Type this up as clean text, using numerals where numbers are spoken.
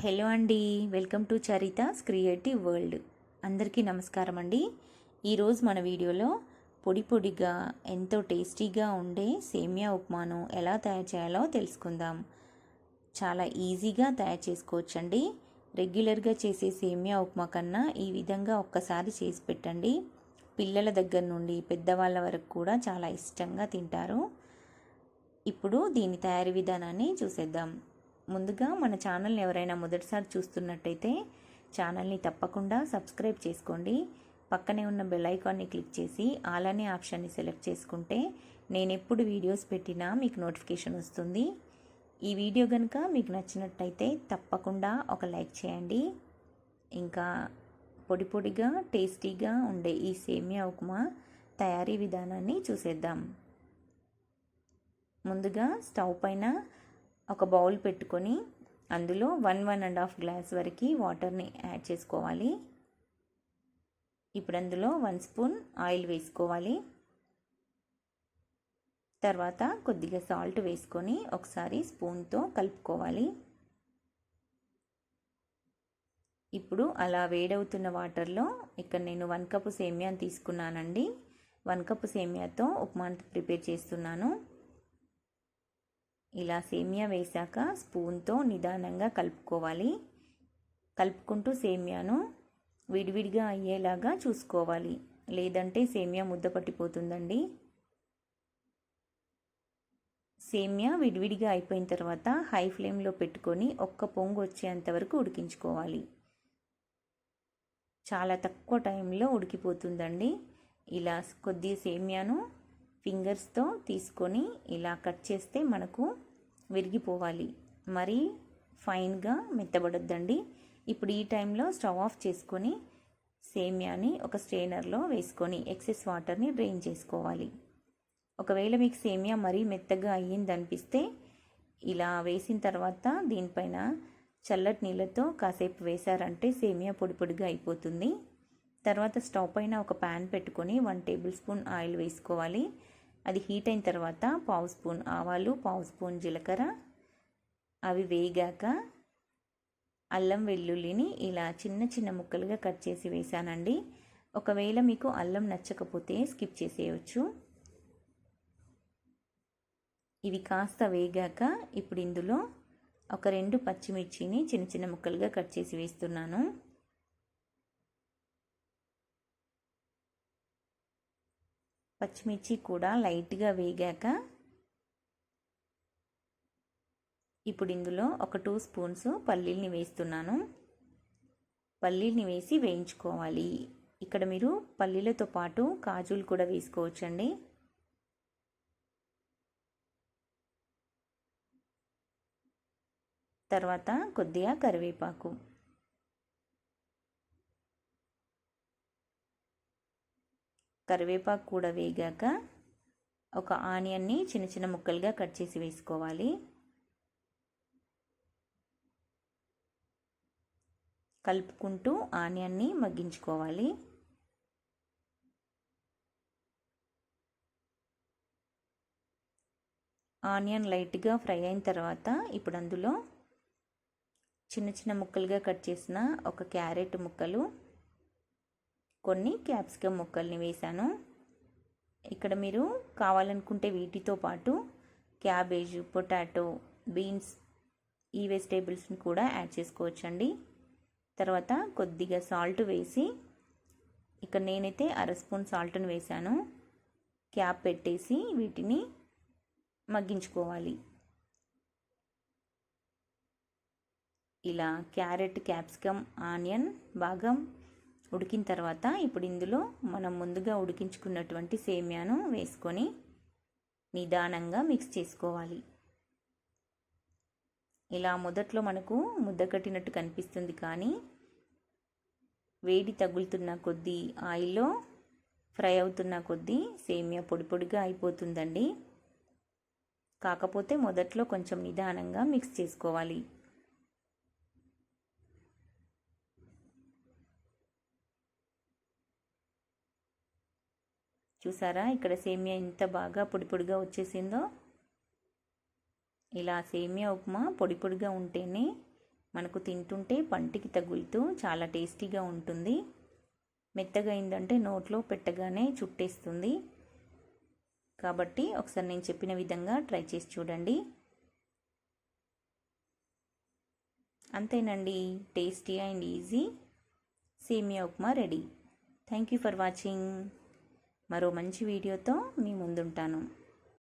Hello అండి, welcome to Charitha's creative world. అందరికీ నమస్కారం అండి. ఈరోజు మన వీడియోలో పొడి పొడిగా ఎంతో టేస్టీగా ఉండే సేమియా ఉప్మాను ఎలా తయారు చేయాలో తెలుసుకుందాం. చాలా ఈజీగా తయారు చేసుకోవచ్చండి. రెగ్యులర్గా చేసే సేమియా ఉప్మా కన్నా ఈ విధంగా ఒక్కసారి చేసి పెట్టండి. పిల్లల దగ్గర నుండి పెద్దవాళ్ళ వరకు కూడా చాలా ఇష్టంగా తింటారు. ఇప్పుడు దీని తయారీ విధానాన్ని చూసేద్దాం. ముందుగా మన ఛానల్ని ఎవరైనా మొదటిసారి చూస్తున్నట్టయితే ఛానల్ని తప్పకుండా సబ్స్క్రైబ్ చేసుకోండి. పక్కనే ఉన్న బెల్ ఐకాన్ని క్లిక్ చేసి ఆల్ అనే ఆప్షన్ని సెలెక్ట్ చేసుకుంటే నేను ఎప్పుడు వీడియోస్ పెట్టినా మీకు నోటిఫికేషన్ వస్తుంది. ఈ వీడియో కనుక మీకు నచ్చినట్టయితే తప్పకుండా ఒక లైక్ చేయండి. ఇంకా పొడి పొడిగా టేస్టీగా ఉండే ఈ సేమియా ఉప్మా తయారీ విధానాన్ని చూసేద్దాం. ముందుగా స్టవ్ పైన ఒక బౌల్ పెట్టుకొని అందులో 1.5 గ్లాస్ వరకు వాటర్ని యాడ్ చేసుకోవాలి. ఇప్పుడు అందులో 1 స్పూన్ ఆయిల్ వేసుకోవాలి. తర్వాత కొద్దిగా సాల్ట్ వేసుకొని ఒకసారి స్పూన్తో కలుపుకోవాలి. ఇప్పుడు అలా వేడవుతున్న వాటర్లో ఇక్కడ నేను 1 కప్పు సేమియాని తీసుకున్నానండి. 1 కప్పు సేమియాతో ఉప్మా ప్రిపేర్ చేస్తున్నాను. ఇలా సేమియా వేశాక స్పూన్తో నిదానంగా కలుపుకోవాలి. కలుపుకుంటూ సేమియాను విడివిడిగా అయ్యేలాగా చూసుకోవాలి, లేదంటే సేమియా ముద్ద పట్టిపోతుందండి. సేమియా విడివిడిగా అయిపోయిన తర్వాత హై ఫ్లేమ్లో పెట్టుకొని ఒక్క పొంగు వచ్చేంత వరకు ఉడికించుకోవాలి. చాలా తక్కువ టైంలో ఉడికిపోతుందండి. ఇలా కొద్దిగా సేమియాను ఫింగర్స్తో తీసుకొని ఇలా కట్ చేస్తే మనకు విరిగిపోవాలి, మరీ ఫైన్గా మెత్తబడొద్దండి. ఇప్పుడు ఈ టైంలో స్టవ్ ఆఫ్ చేసుకొని సేమియాని ఒక స్ట్రెయినర్లో వేసుకొని ఎక్సెస్ వాటర్ని డ్రైన్ చేసుకోవాలి. ఒకవేళ మీకు సేమియా మరీ మెత్తగా అయ్యిందనిపిస్తే ఇలా వేసిన తర్వాత దీనిపైన చల్లటి నీళ్ళతో కాసేపు వేశారంటే సేమియా పొడి పొడిగా అయిపోతుంది. తర్వాత స్టవ్ పైన ఒక ప్యాన్ పెట్టుకొని 1 టేబుల్ స్పూన్ ఆయిల్ వేసుకోవాలి. అది హీట్ అయిన తర్వాత 1/2 స్పూన్ ఆవాలు, 1/2 స్పూన్ జీలకర్ర అవి వేగాక అల్లం వెల్లుల్లిని ఇలా చిన్న చిన్న ముక్కలుగా కట్ చేసి వేసానండి. ఒకవేళ మీకు అల్లం నచ్చకపోతే స్కిప్ చేసేయచ్చు. ఇవి కాస్త వేగాక ఇప్పుడు ఇందులో ఒక 2 పచ్చిమిర్చిని చిన్న చిన్న ముక్కలుగా కట్ చేసి వేస్తున్నాను. పచ్చిమిర్చి కూడా లైట్గా వేగాక ఇప్పుడు ఇందులో ఒక 2 స్పూన్స్ పల్లీల్ని వేస్తున్నాను. పల్లీల్ని వేసి వేయించుకోవాలి. ఇక్కడ మీరు పల్లీలతో పాటు కాజులు కూడా వేసుకోవచ్చండి. తర్వాత కొద్దిగా కరివేపాకు, కరివేపాకు కూడా వేగాక ఒక ఆనియన్ని చిన్న చిన్న ముక్కలుగా కట్ చేసి వేసుకోవాలి. కలుపుకుంటూ ఆనియన్ని మగ్గించుకోవాలి. ఆనియన్ లైట్గా ఫ్రై అయిన తర్వాత ఇప్పుడు అందులో చిన్న చిన్న ముక్కలుగా కట్ చేసిన ఒక క్యారెట్ ముక్కలు, కొన్ని క్యాప్సికమ్ ముక్కల్ని వేశాను. ఇక్కడ మీరు కావాలనుకుంటే వీటితో పాటు క్యాబేజ్, పొటాటో, బీన్స్ ఈ వెజిటేబుల్స్ని కూడా యాడ్ చేసుకోవచ్చండి. తర్వాత కొద్దిగా సాల్ట్ వేసి ఇక్కడ నేనైతే 1/2 స్పూన్ సాల్ట్ని వేశాను. క్యాప్ పెట్టేసి వీటిని మగ్గించుకోవాలి. ఇలా క్యారెట్, క్యాప్సికమ్, ఆనియన్ బాగా ఉడికిన తర్వాత ఇప్పుడు ఇందులో మనం ముందుగా ఉడికించుకున్నటువంటి సేమియాను వేసుకొని నిదానంగా మిక్స్ చేసుకోవాలి. ఇలా మొదట్లో మనకు ముద్ద కట్టినట్టు కనిపిస్తుంది, కానీ వేడి తగులుతున్న కొద్దీ ఆయిల్లో ఫ్రై అవుతున్న కొద్దీ సేమియా పొడి పొడిగా అయిపోతుందండి. కాకపోతే మొదట్లో కొంచెం నిదానంగా మిక్స్ చేసుకోవాలి. చూసారా ఇక్కడ సేమియా ఎంత బాగా పొడి పొడిగా వచ్చేసిందో. ఇలా సేమియా ఉప్మా పొడి పొడిగా ఉంటేనే మనకు తింటుంటే పంటికి తగులుతూ చాలా టేస్టీగా ఉంటుంది. మెత్తగా అయిందంటే నోట్లో పెట్టగానే చుట్టేస్తుంది. కాబట్టి ఒకసారి నేను చెప్పిన విధంగా ట్రై చేసి చూడండి. అంతేనండి, టేస్టీ అండ్ ఈజీ సేమియా upma ready. Thank you for watching. మరో మంచి వీడియోతో మీ ముందుంటాను.